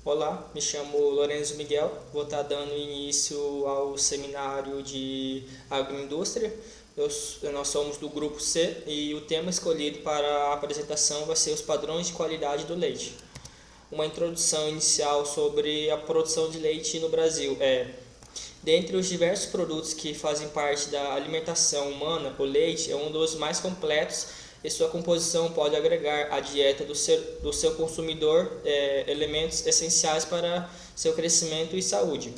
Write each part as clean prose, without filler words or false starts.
Olá, me chamo Lorenzo Miguel, vou estar dando início ao seminário de agroindústria. Nós somos do grupo C e o tema escolhido para a apresentação vai ser os padrões de qualidade do leite. Uma introdução inicial sobre a produção de leite no Brasil dentre os diversos produtos que fazem parte da alimentação humana, o leite é um dos mais completos e sua composição pode agregar à dieta do seu consumidor elementos essenciais para seu crescimento e saúde.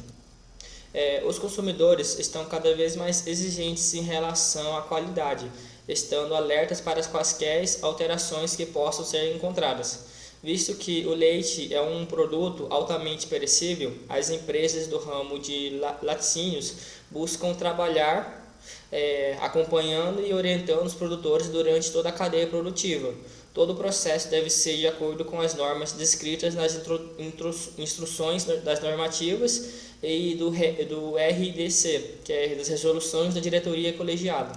Os consumidores estão cada vez mais exigentes em relação à qualidade, estando alertas para as quaisquer alterações que possam ser encontradas. Visto que o leite é um produto altamente perecível, as empresas do ramo de laticínios buscam trabalhar acompanhando e orientando os produtores durante toda a cadeia produtiva. Todo o processo deve ser de acordo com as normas descritas nas instruções das normativas e do RDC, que é das resoluções da diretoria colegiada.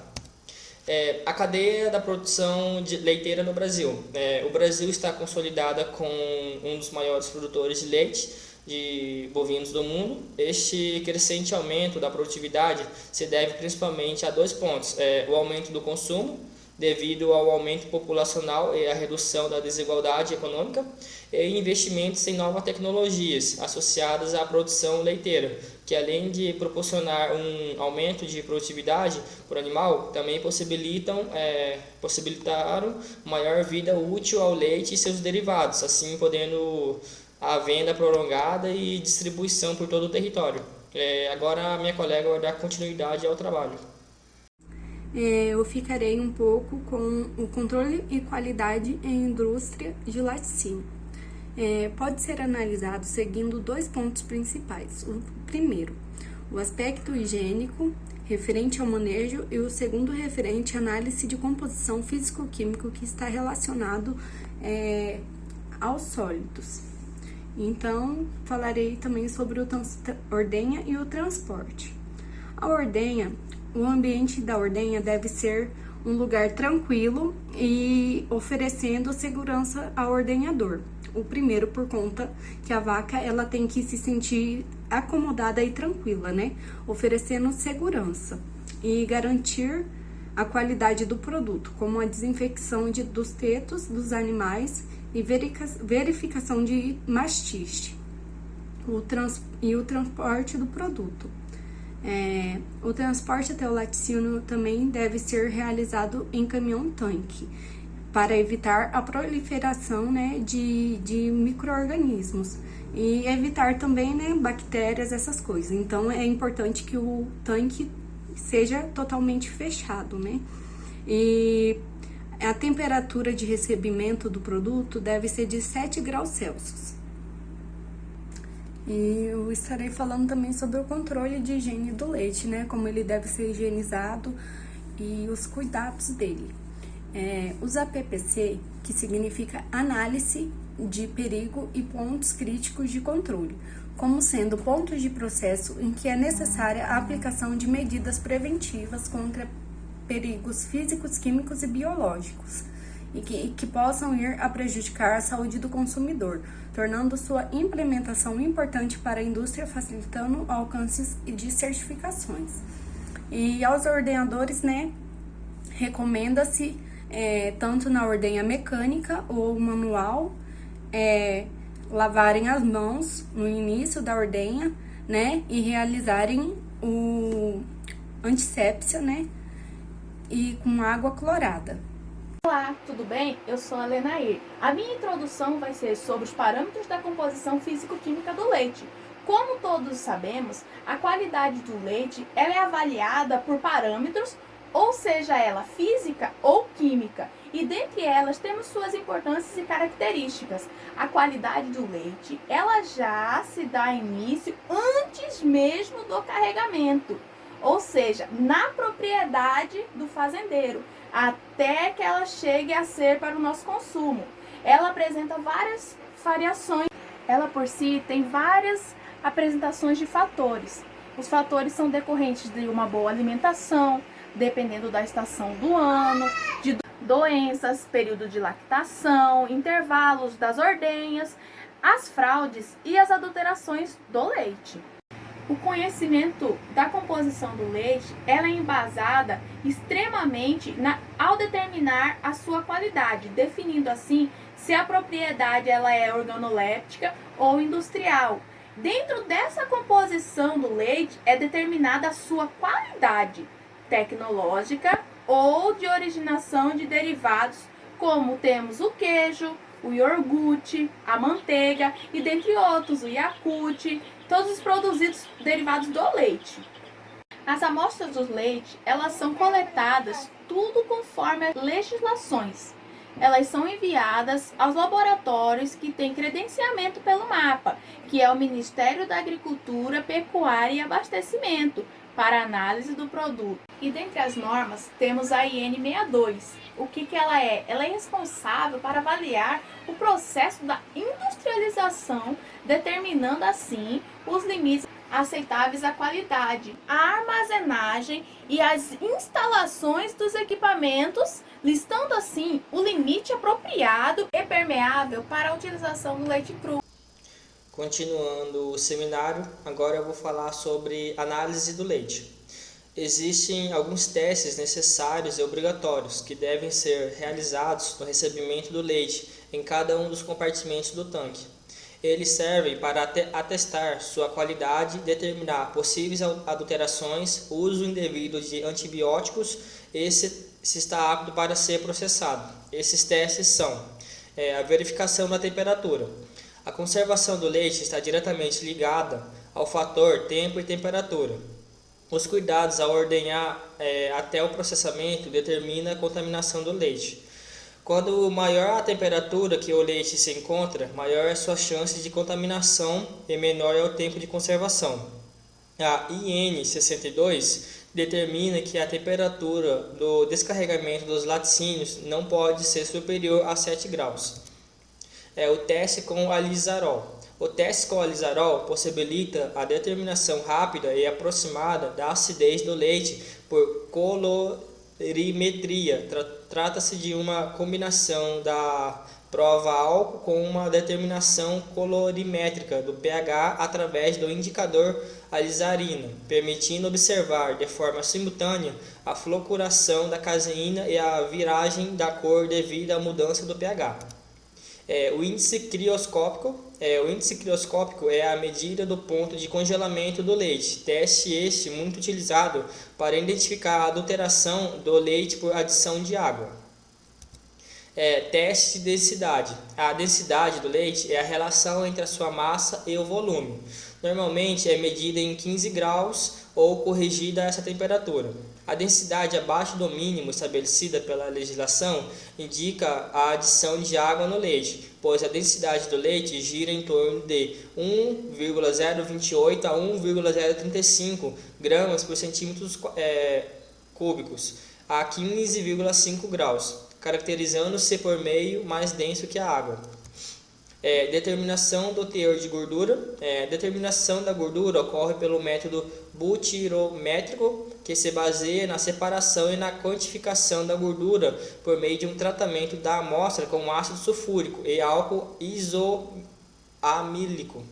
A cadeia da produção leiteira no Brasil. O Brasil está consolidada com um dos maiores produtores de leite de bovinos do mundo. Este crescente aumento da produtividade se deve principalmente a dois pontos: o aumento do consumo, devido ao aumento populacional e à redução da desigualdade econômica, e investimentos em novas tecnologias associadas à produção leiteira, que além de proporcionar um aumento de produtividade por animal, também possibilitaram maior vida útil ao leite e seus derivados, assim podendo a venda prolongada e distribuição por todo o território. Agora a minha colega vai dar continuidade ao trabalho. Eu ficarei um pouco com o controle e qualidade em indústria de laticínio. Pode ser analisado seguindo dois pontos principais. O primeiro, o aspecto higiênico, referente ao manejo, e o segundo, referente à análise de composição físico-químico, que está relacionado aos sólidos. Então, falarei também sobre a ordenha e o transporte. A ordenha, o ambiente da ordenha deve ser um lugar tranquilo e oferecendo segurança ao ordenhador. O primeiro, por conta que a vaca ela tem que se sentir acomodada e tranquila, né? Oferecendo segurança e garantir a qualidade do produto, como a desinfecção dos tetos dos animais e verificação de mastite, e o transporte do produto. O transporte até o laticínio também deve ser realizado em caminhão-tanque, para evitar a proliferação, né, de micro-organismos e evitar também, né, bactérias, essas coisas. Então, é importante que o tanque seja totalmente fechado, né? E a temperatura de recebimento do produto deve ser de 7 graus Celsius. E eu estarei falando também sobre o controle de higiene do leite, né? Como ele deve ser higienizado e os cuidados dele. Os APPC, que significa Análise de Perigo e Pontos Críticos de Controle, como sendo pontos de processo em que é necessária a aplicação de medidas preventivas contra perigos físicos, químicos e biológicos, e que possam ir a prejudicar a saúde do consumidor, tornando sua implementação importante para a indústria, facilitando alcances de certificações. E aos ordenadores, né, recomenda-se, tanto na ordenha mecânica ou manual, lavarem as mãos no início da ordenha, né, e realizarem o antissépsia, né, e com água clorada. Olá, tudo bem? Eu sou a Lenair. A minha introdução vai ser sobre os parâmetros da composição físico-química do leite. Como todos sabemos, a qualidade do leite ela é avaliada por parâmetros, ou seja ela física ou química, e dentre elas temos suas importâncias e características. A qualidade do leite ela já se dá início antes mesmo do carregamento, ou seja, na propriedade do fazendeiro, até que ela chegue a ser para o nosso consumo. Ela apresenta várias variações, ela por si tem várias apresentações de fatores. Os fatores são decorrentes de uma boa alimentação, dependendo da estação do ano, de doenças, período de lactação, intervalos das ordenhas, as fraudes e as adulterações do leite. O conhecimento da composição do leite, ela é embasada extremamente ao determinar a sua qualidade, definindo assim se a propriedade ela é organoléptica ou industrial. Dentro dessa composição do leite é determinada a sua qualidade tecnológica ou de originação de derivados, como temos o queijo, o iogurte, a manteiga e dentre outros, o Yakult, todos os produzidos derivados do leite. As amostras do leite, elas são coletadas tudo conforme as legislações. Elas são enviadas aos laboratórios que têm credenciamento pelo MAPA, que é o Ministério da Agricultura, Pecuária e Abastecimento, para análise do produto. E dentre as normas, temos a IN 62. O que ela é? Ela é responsável para avaliar o processo da industrialização, determinando assim os limites aceitáveis à qualidade, a armazenagem e as instalações dos equipamentos, listando assim o limite apropriado e permeável para a utilização do leite cru. Continuando o seminário, agora eu vou falar sobre análise do leite. Existem alguns testes necessários e obrigatórios que devem ser realizados no recebimento do leite em cada um dos compartimentos do tanque. Eles servem para atestar sua qualidade, determinar possíveis adulterações, uso indevido de antibióticos e se está apto para ser processado. Esses testes são a verificação da temperatura. A conservação do leite está diretamente ligada ao fator tempo e temperatura. Os cuidados ao ordenhar até o processamento determinam a contaminação do leite. Quando maior a temperatura que o leite se encontra, maior é a sua chance de contaminação e menor é o tempo de conservação. A IN 62 determina que a temperatura do descarregamento dos laticínios não pode ser superior a 7 graus. O teste com alizarol. O teste com alizarol possibilita a determinação rápida e aproximada da acidez do leite por colorimetria. Trata-se de uma combinação da prova álcool com uma determinação colorimétrica do pH através do indicador alizarina, permitindo observar de forma simultânea a floração da caseína e a viragem da cor devido à mudança do pH. O índice crioscópico. O índice crioscópico é a medida do ponto de congelamento do leite, teste este muito utilizado para identificar a adulteração do leite por adição de água. Teste de densidade. A densidade do leite é a relação entre a sua massa e o volume. Normalmente é medida em 15 graus ou corrigida a essa temperatura. A densidade abaixo do mínimo estabelecida pela legislação indica a adição de água no leite, pois a densidade do leite gira em torno de 1,028 a 1,035 gramas por centímetros cúbicos a 15,5 graus, caracterizando-se por meio mais denso que a água. Determinação do teor de gordura. Determinação da gordura ocorre pelo método butirométrico, que se baseia na separação e na quantificação da gordura por meio de um tratamento da amostra com ácido sulfúrico e álcool isoamílico.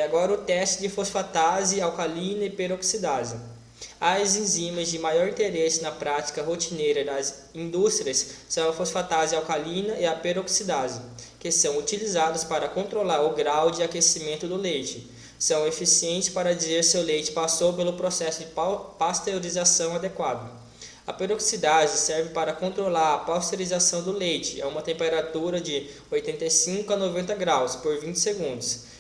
Agora o teste de fosfatase alcalina e peroxidase. As enzimas de maior interesse na prática rotineira das indústrias são a fosfatase alcalina e a peroxidase, que são utilizadas para controlar o grau de aquecimento do leite. São eficientes para dizer se o leite passou pelo processo de pasteurização adequado. A peroxidase serve para controlar a pasteurização do leite a uma temperatura de 85 a 90 graus por 20 segundos.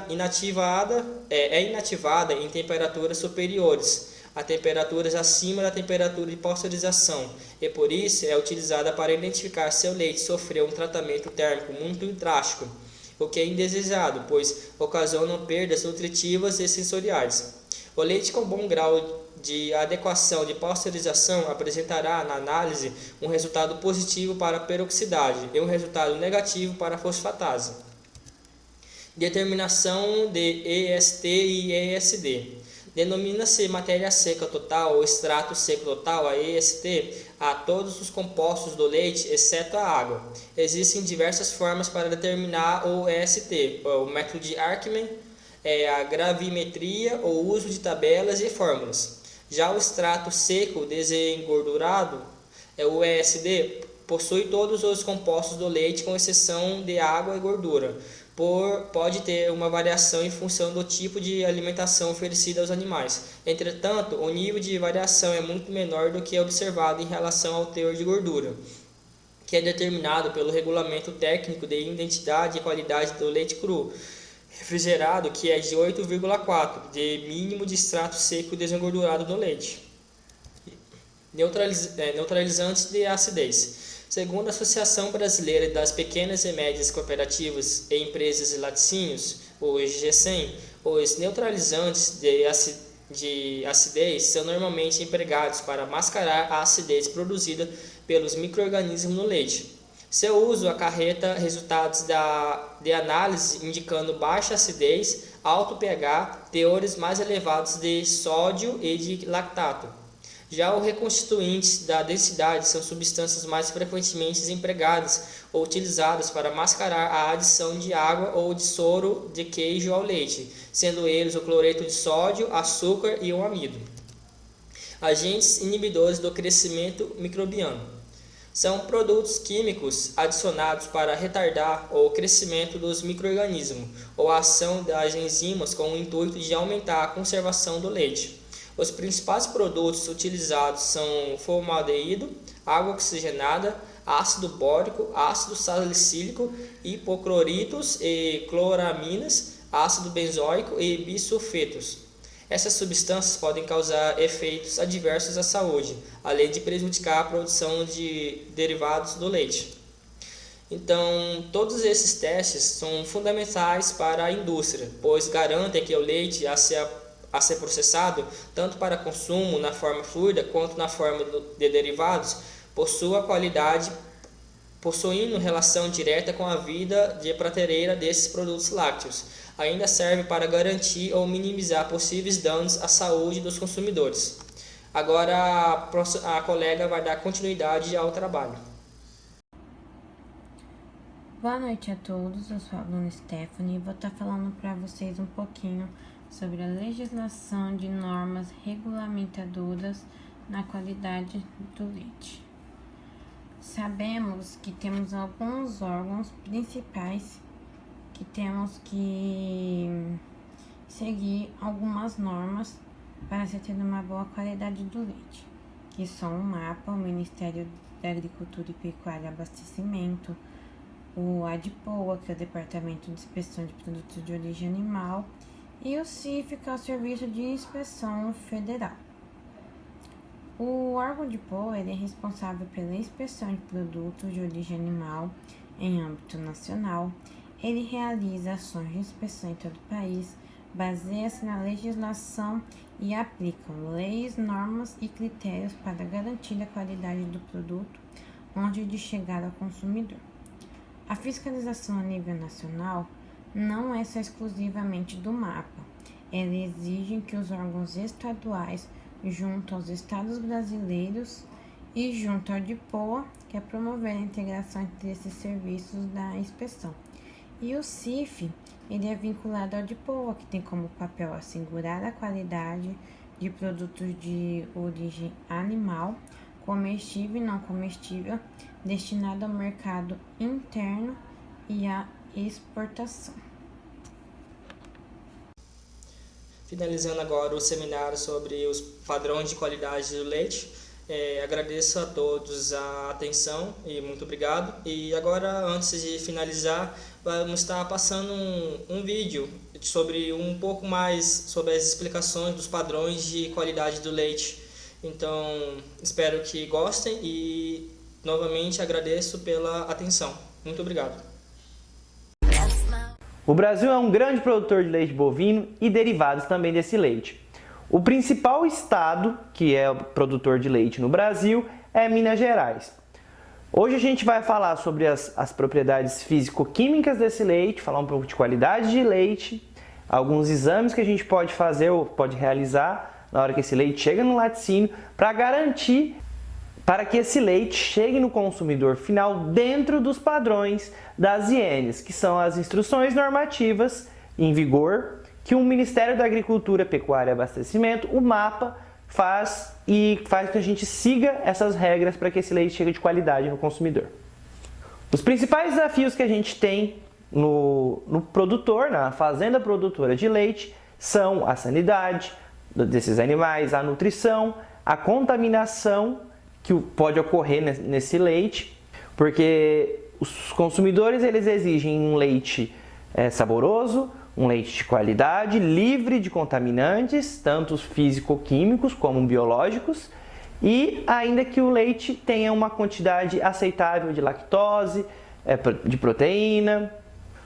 Inativada em temperaturas superiores a temperaturas acima da temperatura de pasteurização e por isso é utilizada para identificar se o leite sofreu um tratamento térmico muito drástico, o que é indesejado, pois ocasiona perdas nutritivas e sensoriais. O leite com bom grau de adequação de pasteurização apresentará na análise um resultado positivo para a peroxidase e um resultado negativo para a fosfatase. Determinação de EST e ESD. Denomina-se matéria seca total ou extrato seco total, a EST, a todos os compostos do leite, exceto a água. Existem diversas formas para determinar o EST, o método de Arkman, a gravimetria, o uso de tabelas e fórmulas. Já o extrato seco desengordurado, o ESD, possui todos os compostos do leite com exceção de água e gordura. Pode ter uma variação em função do tipo de alimentação oferecida aos animais. Entretanto, o nível de variação é muito menor do que é observado em relação ao teor de gordura, que é determinado pelo Regulamento Técnico de Identidade e Qualidade do Leite Cru refrigerado, que é de 8,4 de mínimo de extrato seco desengordurado no leite. Neutralizantes de acidez. Segundo a Associação Brasileira das Pequenas e Médias Cooperativas e Empresas de Laticínios, o GECEM, os neutralizantes de acidez são normalmente empregados para mascarar a acidez produzida pelos micro-organismos no leite. Seu uso acarreta resultados de análise indicando baixa acidez, alto pH, teores mais elevados de sódio e de lactato. Já os reconstituintes da densidade são substâncias mais frequentemente empregadas ou utilizadas para mascarar a adição de água ou de soro de queijo ao leite, sendo eles o cloreto de sódio, açúcar e o amido. Agentes inibidores do crescimento microbiano. São produtos químicos adicionados para retardar o crescimento dos micro-organismos ou a ação das enzimas com o intuito de aumentar a conservação do leite. Os principais produtos utilizados são formaldeído, água oxigenada, ácido bórico, ácido salicílico, hipocloritos e cloraminas, ácido benzoico e bisulfetos. Essas substâncias podem causar efeitos adversos à saúde, além de prejudicar a produção de derivados do leite. Então, todos esses testes são fundamentais para a indústria, pois garantem que o leite a ser processado, tanto para consumo na forma fluida quanto na forma de derivados, possua qualidade, possuindo relação direta com a vida de prateleira desses produtos lácteos. Ainda serve para garantir ou minimizar possíveis danos à saúde dos consumidores. Agora a colega vai dar continuidade ao trabalho. Boa noite a todos, eu sou a aluna Stephanie e vou estar falando para vocês um pouquinho sobre a legislação de normas regulamentadoras na qualidade do leite. Sabemos que temos alguns órgãos principais que temos que seguir algumas normas para se ter uma boa qualidade do leite, que são o MAPA, o Ministério da Agricultura e Pecuária e Abastecimento, o ADPOA, que é o Departamento de Inspeção de Produtos de Origem Animal, e o CIF, que é o Serviço de Inspeção Federal. O órgão de POA é responsável pela inspeção de produtos de origem animal em âmbito nacional. Ele realiza ações de inspeção em todo o país, baseia-se na legislação e aplica leis, normas e critérios para garantir a qualidade do produto onde de chegar ao consumidor. A fiscalização a nível nacional não é só exclusivamente do MAPA. Ela exige que os órgãos estaduais, junto aos estados brasileiros e junto ao DIPOA, que é promover a integração entre esses serviços da inspeção. E o CIF, ele é vinculado ao DIPOA, que tem como papel assegurar a qualidade de produtos de origem animal, comestível e não comestível, destinado ao mercado interno e à exportação. Finalizando agora o seminário sobre os padrões de qualidade do leite, agradeço a todos a atenção e muito obrigado. E agora, antes de finalizar, vamos estar passando um vídeo sobre um pouco mais sobre as explicações dos padrões de qualidade do leite. Então, espero que gostem e novamente agradeço pela atenção. Muito obrigado. O Brasil é um grande produtor de leite bovino e derivados também desse leite. O principal estado que é o produtor de leite no Brasil é Minas Gerais. Hoje a gente vai falar sobre as propriedades físico-químicas desse leite, falar um pouco de qualidade de leite, alguns exames que a gente pode fazer ou pode realizar na hora que esse leite chega no laticínio para garantir para que esse leite chegue no consumidor final dentro dos padrões das INs, que são as instruções normativas em vigor que o Ministério da Agricultura, Pecuária e Abastecimento, o MAPA, faz que a gente siga essas regras para que esse leite chegue de qualidade no consumidor. Os principais desafios que a gente tem no produtor, na fazenda produtora de leite, são a sanidade desses animais, a nutrição, a contaminação que pode ocorrer nesse leite, porque os consumidores eles exigem um leite saboroso, um leite de qualidade, livre de contaminantes, tanto físico-químicos como biológicos, e ainda que o leite tenha uma quantidade aceitável de lactose, de proteína.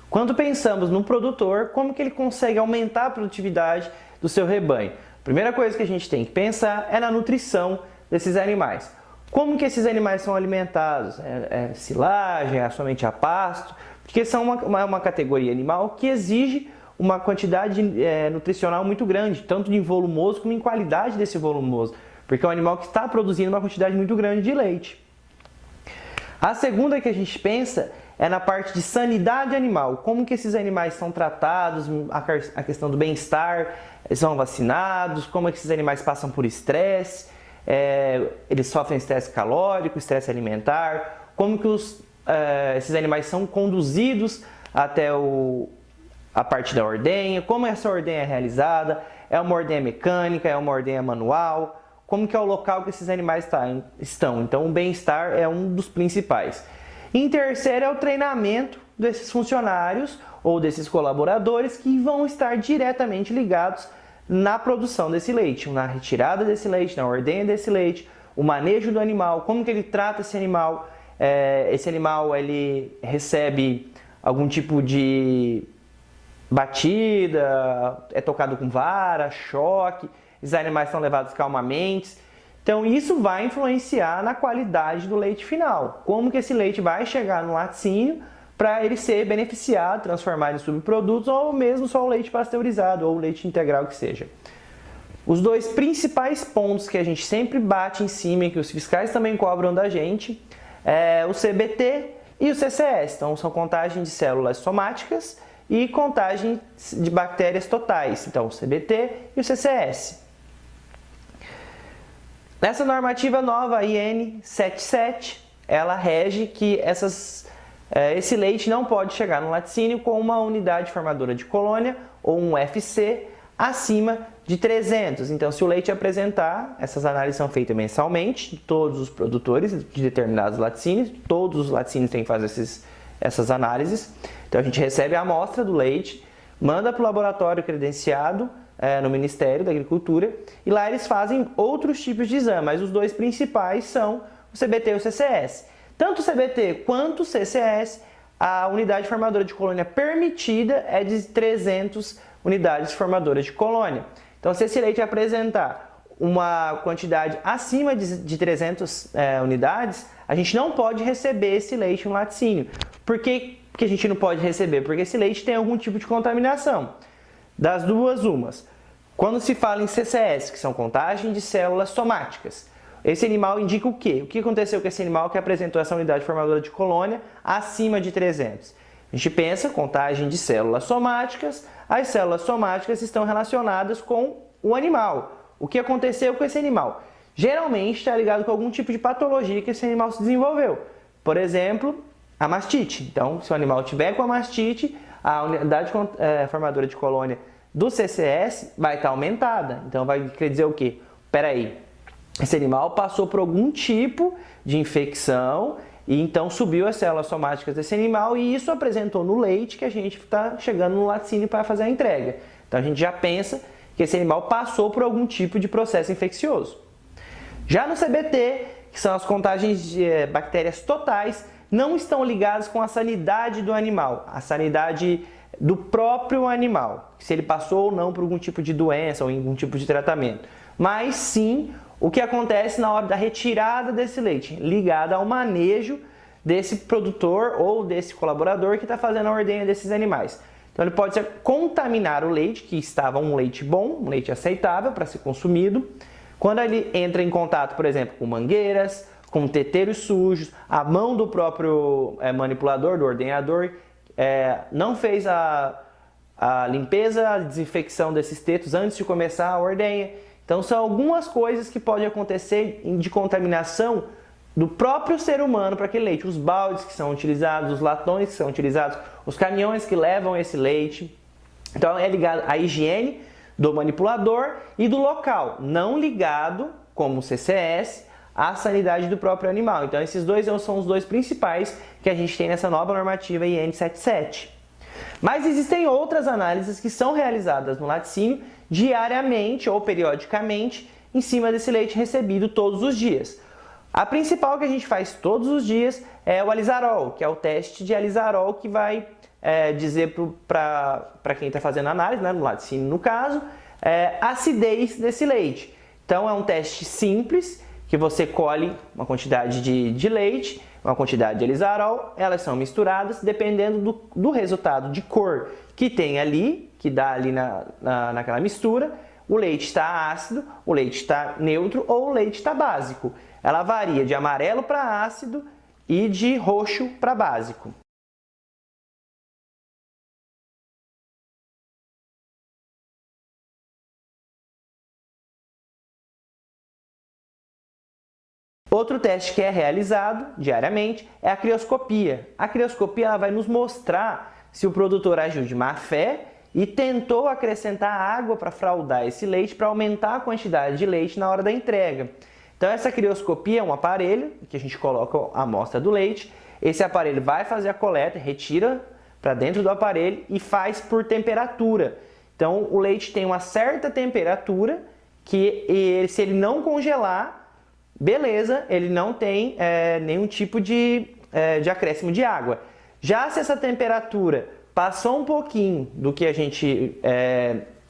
Quando pensamos no produtor, como que ele consegue aumentar a produtividade do seu rebanho? A primeira coisa que a gente tem que pensar é na nutrição desses animais. Como que esses animais são alimentados? É silagem, é somente a pasto? Porque são uma categoria animal que exige uma quantidade nutricional muito grande, tanto em volumoso como em qualidade desse volumoso, porque é um animal que está produzindo uma quantidade muito grande de leite. A segunda que a gente pensa é na parte de sanidade animal, como que esses animais são tratados, a questão do bem-estar, são vacinados, como é que esses animais passam por estresse, eles sofrem estresse calórico, estresse alimentar, como que esses animais são conduzidos até a parte da ordenha, como essa ordenha é realizada, é uma ordenha mecânica, é uma ordenha manual, como que é o local que esses animais estão. Então o bem-estar é um dos principais. E em terceiro é o treinamento desses funcionários ou desses colaboradores que vão estar diretamente ligados na produção desse leite, na retirada desse leite, na ordenha desse leite, o manejo do animal, como que ele trata esse animal. Esse animal ele recebe algum tipo de batida, é tocado com vara, choque, esses animais são levados calmamente. Então isso vai influenciar na qualidade do leite final. Como que esse leite vai chegar no laticínio para ele ser beneficiado, transformado em subprodutos ou mesmo só o leite pasteurizado ou o leite integral que seja. Os dois principais pontos que a gente sempre bate em cima e que os fiscais também cobram da gente é o CBT e o CCS. Então são contagem de células somáticas e contagem de bactérias totais, então o CBT e o CCS. Nessa normativa nova, a IN 77, ela rege que esse leite não pode chegar no laticínio com uma unidade formadora de colônia ou um FC acima de 300. Então, se o leite apresentar, essas análises são feitas mensalmente, de todos os produtores de determinados laticínios, todos os laticínios têm que fazer essas análises. Então a gente recebe a amostra do leite, manda para o laboratório credenciado no Ministério da Agricultura e lá eles fazem outros tipos de exame, mas os dois principais são o CBT e o CCS. Tanto o CBT quanto o CCS, a unidade formadora de colônia permitida é de 300 unidades formadoras de colônia. Então se esse leite apresentar uma quantidade acima de 300 unidades, a gente não pode receber esse leite no laticínio. Por que a gente não pode receber? Porque esse leite tem algum tipo de contaminação. Das duas, umas. Quando se fala em CCS, que são contagem de células somáticas, esse animal indica o quê? O que aconteceu com esse animal que apresentou essa unidade formadora de colônia acima de 300? A gente pensa contagem de células somáticas, as células somáticas estão relacionadas com o animal. O que aconteceu com esse animal? Geralmente está ligado com algum tipo de patologia que esse animal se desenvolveu. Por exemplo, a mastite. Então, se o animal tiver com a mastite, a unidade formadora de colônia do CCS vai estar aumentada. Então, quer dizer o quê? Peraí, esse animal passou por algum tipo de infecção e então subiu as células somáticas desse animal e isso apresentou no leite que a gente está chegando no laticínio para fazer a entrega. Então, a gente já pensa que esse animal passou por algum tipo de processo infeccioso. Já no CBT, que são as contagens de bactérias totais, não estão ligadas com a sanidade do animal, a sanidade do próprio animal, se ele passou ou não por algum tipo de doença ou algum tipo de tratamento, mas sim o que acontece na hora da retirada desse leite, ligado ao manejo desse produtor ou desse colaborador que está fazendo a ordenha desses animais. Então ele pode contaminar o leite, que estava um leite bom, um leite aceitável para ser consumido. Quando ele entra em contato, por exemplo, com mangueiras, com teteiros sujos, a mão do próprio manipulador, do ordenhador, não fez a limpeza, a desinfecção desses tetos antes de começar a ordenha. Então são algumas coisas que podem acontecer de contaminação do próprio ser humano para aquele leite. Os baldes que são utilizados, os latões que são utilizados, os caminhões que levam esse leite. Então é ligado à higiene do manipulador e do local, não ligado, como o CCS, à sanidade do próprio animal. Então esses dois são os dois principais que a gente tem nessa nova normativa IN 77. Mas existem outras análises que são realizadas no laticínio diariamente ou periodicamente em cima desse leite recebido todos os dias. A principal que a gente faz todos os dias é o alizarol, que é o teste de alizarol que vai dizer para quem está fazendo a análise, né, no laticínio no caso, a acidez desse leite. Então é um teste simples, que você colhe uma quantidade de leite, uma quantidade de alizarol, elas são misturadas dependendo do resultado de cor que tem ali, que dá ali naquela mistura. O leite está ácido, o leite está neutro ou o leite está básico. Ela varia de amarelo para ácido e de roxo para básico. Outro teste que é realizado diariamente é a crioscopia. A crioscopia ela vai nos mostrar se o produtor agiu de má fé e tentou acrescentar água para fraudar esse leite para aumentar a quantidade de leite na hora da entrega. Então essa crioscopia é um aparelho que a gente coloca a amostra do leite. Esse aparelho vai fazer a coleta, retira para dentro do aparelho e faz por temperatura. Então o leite tem uma certa temperatura que se ele não congelar, beleza, ele não tem nenhum tipo de acréscimo de água. Já se essa temperatura passou um pouquinho do que a gente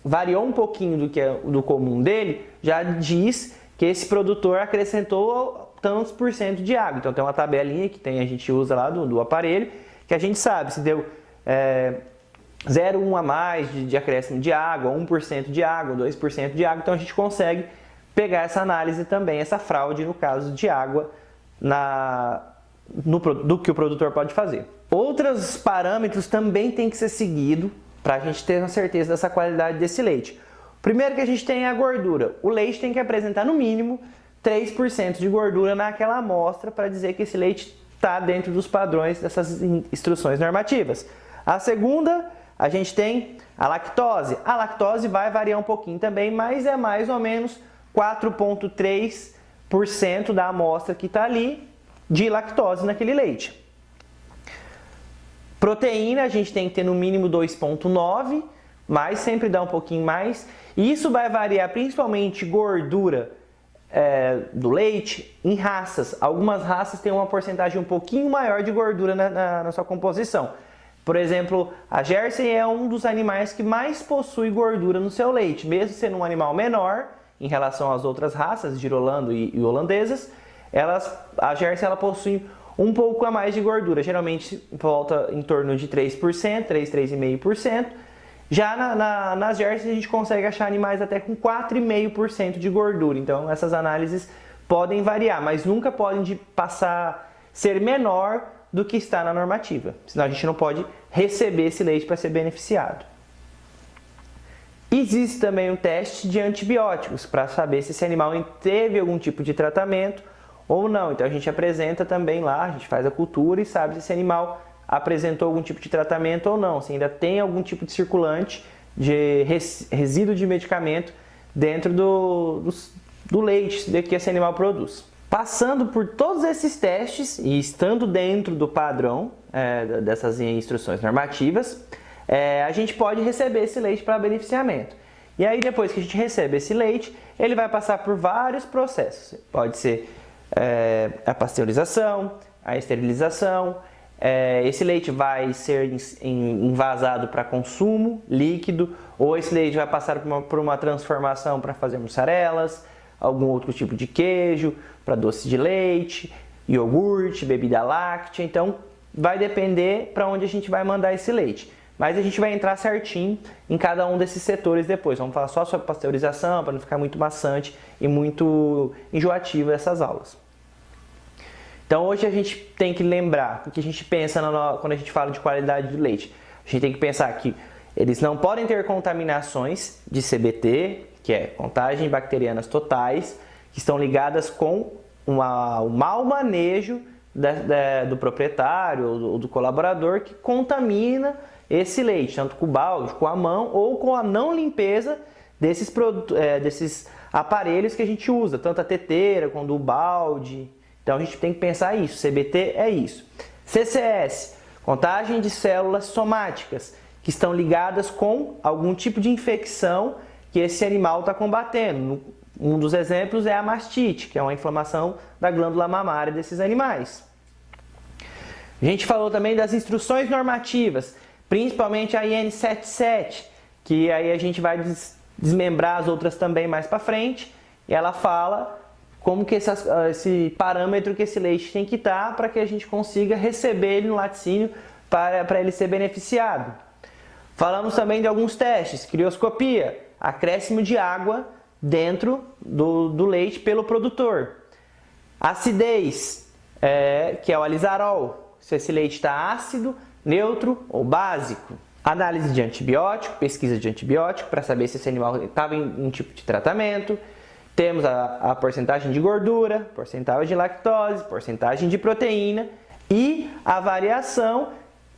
variou um pouquinho do comum dele, já diz que esse produtor acrescentou tantos por cento de água. Então tem uma tabelinha que a gente usa lá do aparelho, que a gente sabe se deu 0,1 a mais de acréscimo de água, 1% de água, 2% de água. Então a gente consegue pegar essa análise também, essa fraude no caso de água do que o produtor pode fazer. Outros parâmetros também tem que ser seguido para a gente ter uma certeza dessa qualidade desse leite. O primeiro que a gente tem é a gordura. O leite tem que apresentar no mínimo 3% de gordura naquela amostra para dizer que esse leite está dentro dos padrões dessas instruções normativas. A segunda, a gente tem a lactose. A lactose vai variar um pouquinho também, mas é mais ou menos 4,3% da amostra que está ali de lactose naquele leite. Proteína, a gente tem que ter no mínimo 2,9, mas sempre dá um pouquinho mais. E isso vai variar principalmente gordura do leite em raças. Algumas raças têm uma porcentagem um pouquinho maior de gordura na sua composição. Por exemplo, a Jersey é um dos animais que mais possui gordura no seu leite, mesmo sendo um animal menor em relação às outras raças, girolando e holandesas. A Jersey ela possui um pouco a mais de gordura, geralmente volta em torno de 3%, 3,5%. Já nas Jersey a gente consegue achar animais até com 4,5% de gordura. Então essas análises podem variar, mas nunca podem ser menor do que está na normativa. Senão a gente não pode receber esse leite para ser beneficiado. Existe também um teste de antibióticos para saber se esse animal teve algum tipo de tratamento ou não. Então a gente apresenta também lá, a gente faz a cultura e sabe se esse animal apresentou algum tipo de tratamento ou não, se ainda tem algum tipo de circulante, de resíduo de medicamento dentro do leite que esse animal produz. Passando por todos esses testes e estando dentro do padrão dessas instruções normativas, a gente pode receber esse leite para beneficiamento. E aí depois que a gente recebe esse leite, ele vai passar por vários processos. Pode ser a pasteurização, a esterilização. Esse leite vai ser envasado para consumo líquido, ou esse leite vai passar por uma transformação para fazer mussarelas, algum outro tipo de queijo, para doce de leite, iogurte, bebida láctea. Então vai depender para onde a gente vai mandar esse leite. mas a gente vai entrar certinho em cada um desses setores depois. Vamos falar só sobre pasteurização, para não ficar muito maçante e muito enjoativo essas aulas. Então hoje a gente tem que lembrar o que a gente pensa quando a gente fala de qualidade do leite. A gente tem que pensar que eles não podem ter contaminações de CBT, que é contagem bacterianas totais, que estão ligadas com o mau manejo do proprietário ou do colaborador que contamina esse leite, tanto com o balde, com a mão ou com a não limpeza desses aparelhos que a gente usa, tanto a teteira quanto o balde. Então a gente tem que pensar isso, CBT é isso. CCS, contagem de células somáticas, que estão ligadas com algum tipo de infecção que esse animal está combatendo. Um dos exemplos é a mastite, que é uma inflamação da glândula mamária desses animais. A gente falou também das instruções normativas, principalmente a IN 77, que aí a gente vai desmembrar as outras também mais para frente, e ela fala como que esse parâmetro que esse leite tem que estar para que a gente consiga receber ele no laticínio para ele ser beneficiado. Falamos também de alguns testes, crioscopia, acréscimo de água dentro do leite pelo produtor. Acidez, que é o alizarol, se esse leite está ácido, neutro ou básico. Análise de antibiótico, pesquisa de antibiótico para saber se esse animal estava em um tipo de tratamento. Temos a porcentagem de gordura, porcentagem de lactose, porcentagem de proteína e a variação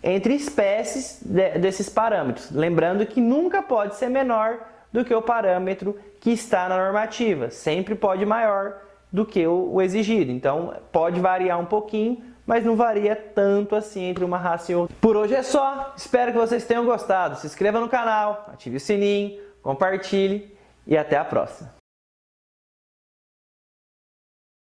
entre espécies desses parâmetros. Lembrando que nunca pode ser menor do que o parâmetro que está na normativa. Sempre pode maior do que o exigido. Então pode variar um pouquinho, mas não varia tanto assim entre uma raça e outra. Por hoje é só. Espero que vocês tenham gostado. Se inscreva no canal, ative o sininho, compartilhe e até a próxima.